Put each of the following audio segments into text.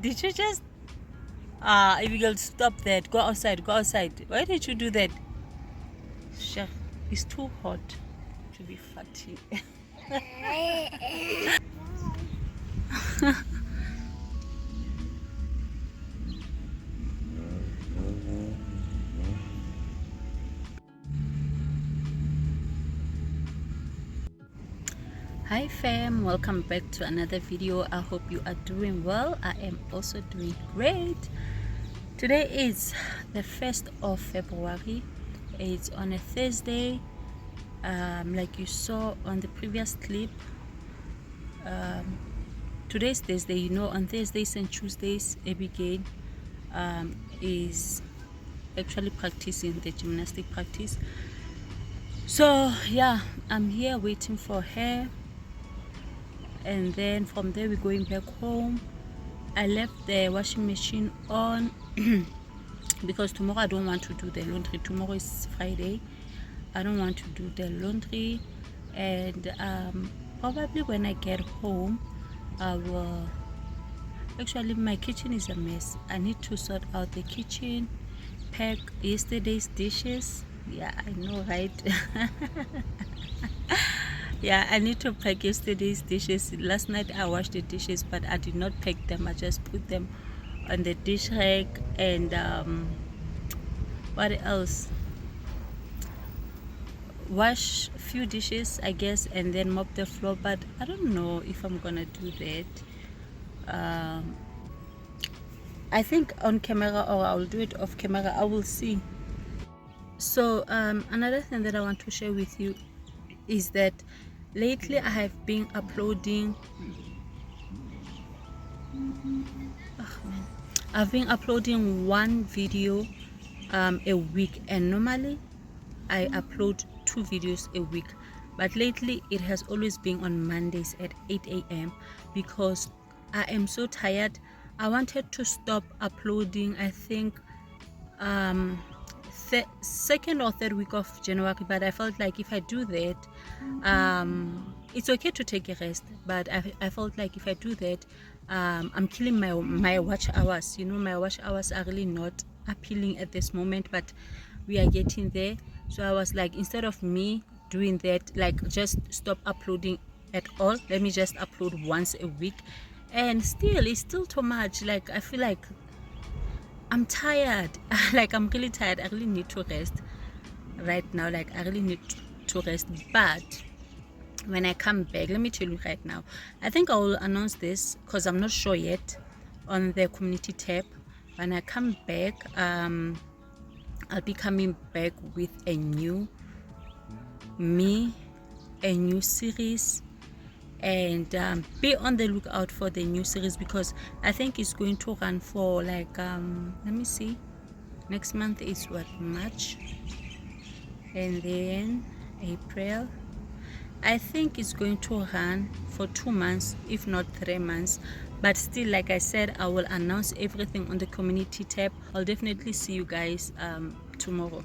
Did you just Abigail, stop that. Go outside, go outside. Why did you do that? Sure, it's too hot to be fatty. Hi fam, welcome back to another video. I hope you are doing well. I am also doing great. Today is the 1st of February. It's on a Thursday. Like you saw on the previous clip, today's Thursday. You know, on Thursdays and Tuesdays Abigail is actually practicing the gymnastic practice. So yeah, I'm here waiting for her, and then from there we're going back home. I left the washing machine on because tomorrow I don't want to do the laundry. Tomorrow is Friday. I don't want to do the laundry, and probably when I get home I will, actually my kitchen is a mess. I need to sort out the kitchen, pack yesterday's dishes. Yeah, I know, right? Yeah, I need to pack yesterday's dishes. Last night I washed the dishes, but I did not pack them. I just put them on the dish rack. And what else? Wash a few dishes, I guess, and then mop the floor. But I don't know if I'm gonna do that. I think on camera, or I'll do it off camera. I will see. So another thing that I want to share with you is that lately I have been uploading I've been uploading one video a week, and normally I upload 2 videos a week, but lately it has always been on Mondays at 8 a.m. because I am so tired. I wanted to stop uploading, I think second or third week of January, but I felt like if I do that, it's okay to take a rest, but I felt like if I do that, I'm killing my watch hours. You know, my watch hours are really not appealing at this moment, but we are getting there. So I was like, instead of me doing that, like just stop uploading at all, let me just upload once a week. And still, it's still too much. Like, I feel like I'm tired. Like, I'm really tired. I really need to rest right now. Like, I really need to rest. But when I come back, let me tell you right now, I think I will announce this because I'm not sure yet on the community tab. When I come back, I'll be coming back with a new series, and be on the lookout for the new series because I think it's going to run for like let me see, next month is what, March, and then April. I think it's going to run for 2 months, if not 3 months. But still, like I said, I will announce everything on the community tab. I'll definitely see you guys tomorrow.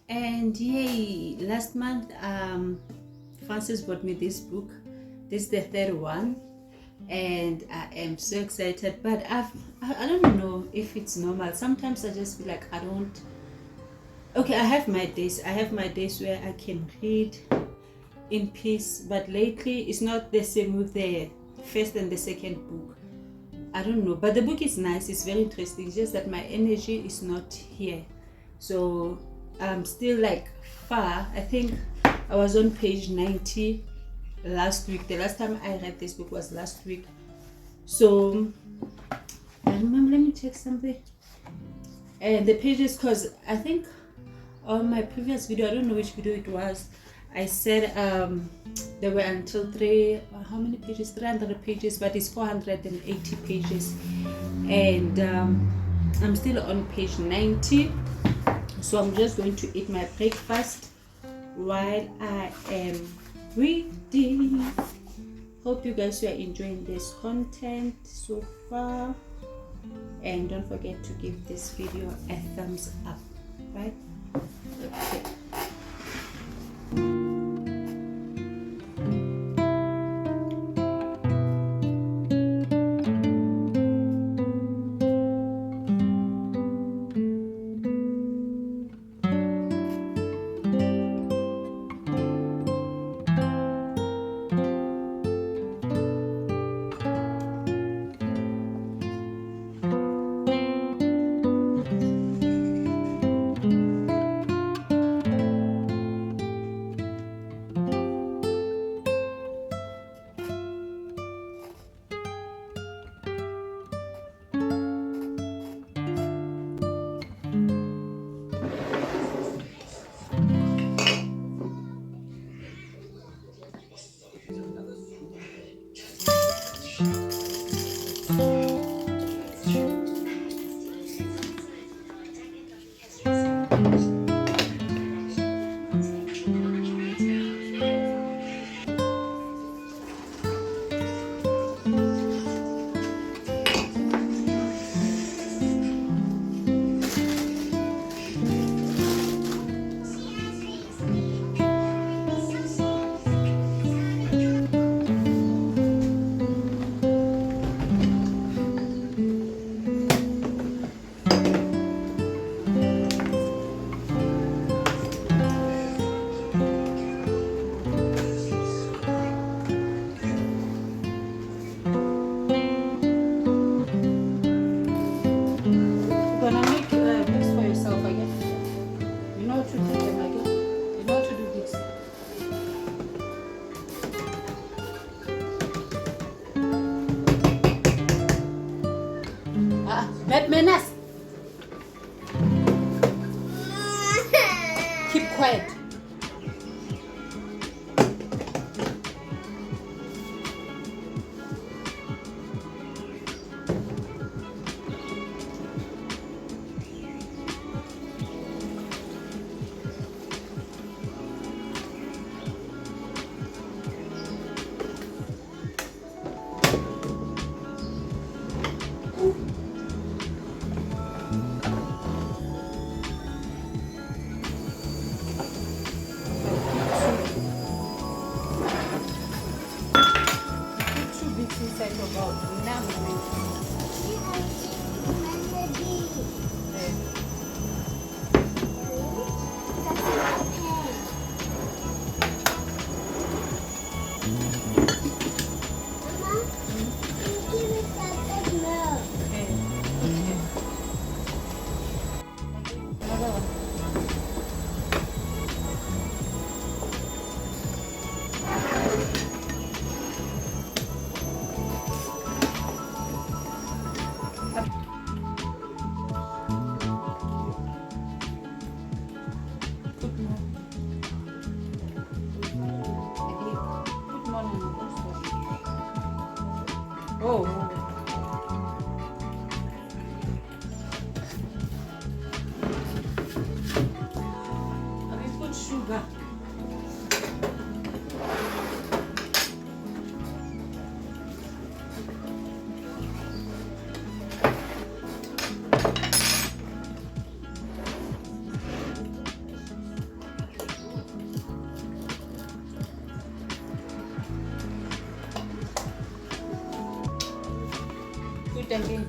And yay, last month Francis bought me this book. This is the third one, and I am so excited, but I don't know if it's normal. Sometimes I just feel like I don't. Okay, I have my days where I can read in peace, but lately it's not the same with the first and the second book. I don't know, but the book is nice, it's very interesting. It's just that my energy is not here, so I'm still like far. I think I was on page 90 last week. The last time I read this book was last week. So I remember, let me check something. And the pages, because I think on my previous video, I don't know which video it was, I said there were until how many pages? 300 pages, but it's 480 pages. And I'm still on page 90. So I'm just going to eat my breakfast while I am reading. Hope you guys are enjoying this content so far, and don't forget to give this video a thumbs up, right? Okay. Menas, keep quiet. again.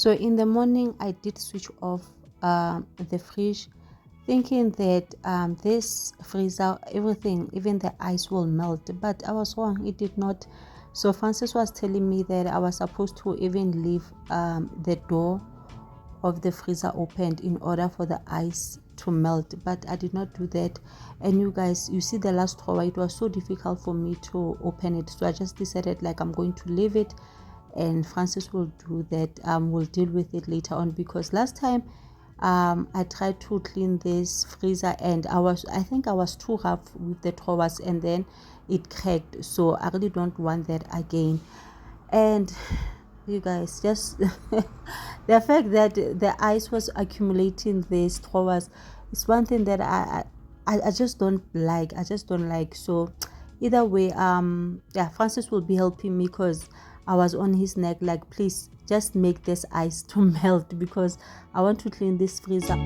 So in the morning I did switch off the fridge, thinking that this freezer, everything, even the ice will melt, but I was wrong, it did not. So Francis was telling me that I was supposed to even leave the door of the freezer opened in order for the ice to melt, but I did not do that. And you guys, you see the last drawer, it was so difficult for me to open it, so I just decided like I'm going to leave it and Francis will do that. We'll deal with it later on, because last time I tried to clean this freezer and I think I was too rough with the drawers and then it cracked, so I really don't want that again. And you guys, just the fact that the ice was accumulating these drawers is one thing that I just don't like. So either way, yeah, Francis will be helping me, because I was on his neck like, please just make this ice to melt, because I want to clean this freezer.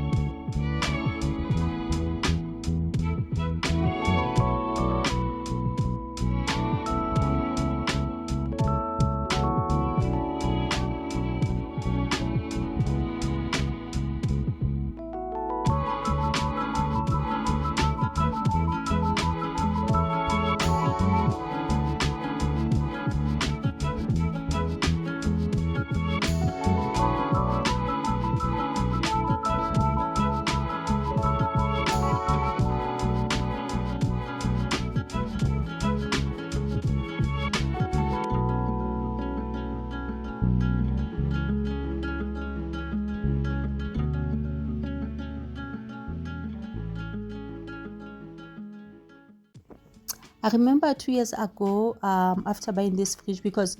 I remember 2 years ago, after buying this fridge, because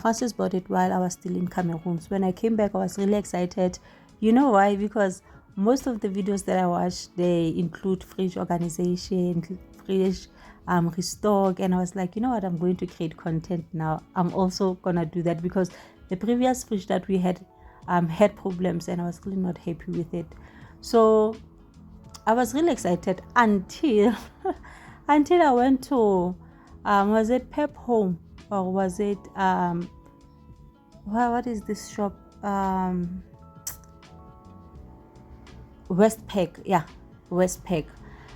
Francis bought it while I was still in Cameroon. So when I came back, I was really excited. You know why? Because most of the videos that I watch, they include fridge organization, fridge restock, and I was like, you know what, I'm going to create content now. I'm also gonna do that, because the previous fridge that we had had problems and I was really not happy with it. So I was really excited until until I went to was it Pep Home, or was it what is this shop, Westpac? Yeah, Westpac.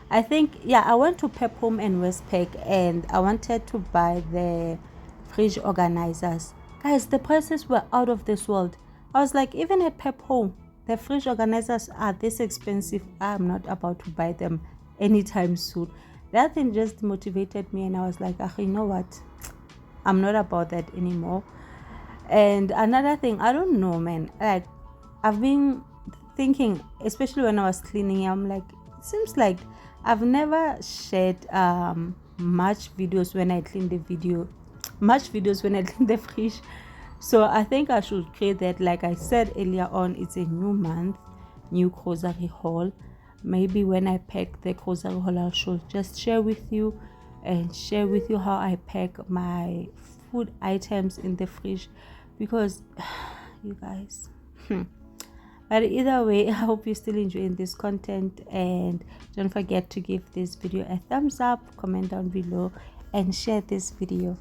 I think, yeah, I went to Pep Home and Westpac and I wanted to buy the fridge organizers. Guys, the prices were out of this world. I was like, even at Pep Home, the fridge organizers are this expensive. I'm not about to buy them anytime soon. That thing just motivated me and I was like, you know what, I'm not about that anymore. And another thing, I don't know, man, like I've been thinking, especially when I was cleaning, I'm like, it seems like I've never shared much videos when I clean the fridge. So I think I should create that. Like I said earlier on, it's a new month, new grocery haul. Maybe when I pack the grocery haul, I should just share with you how I pack my food items in the fridge, because you guys, but either way, I hope you're still enjoying this content, and don't forget to give this video a thumbs up, comment down below and share this video.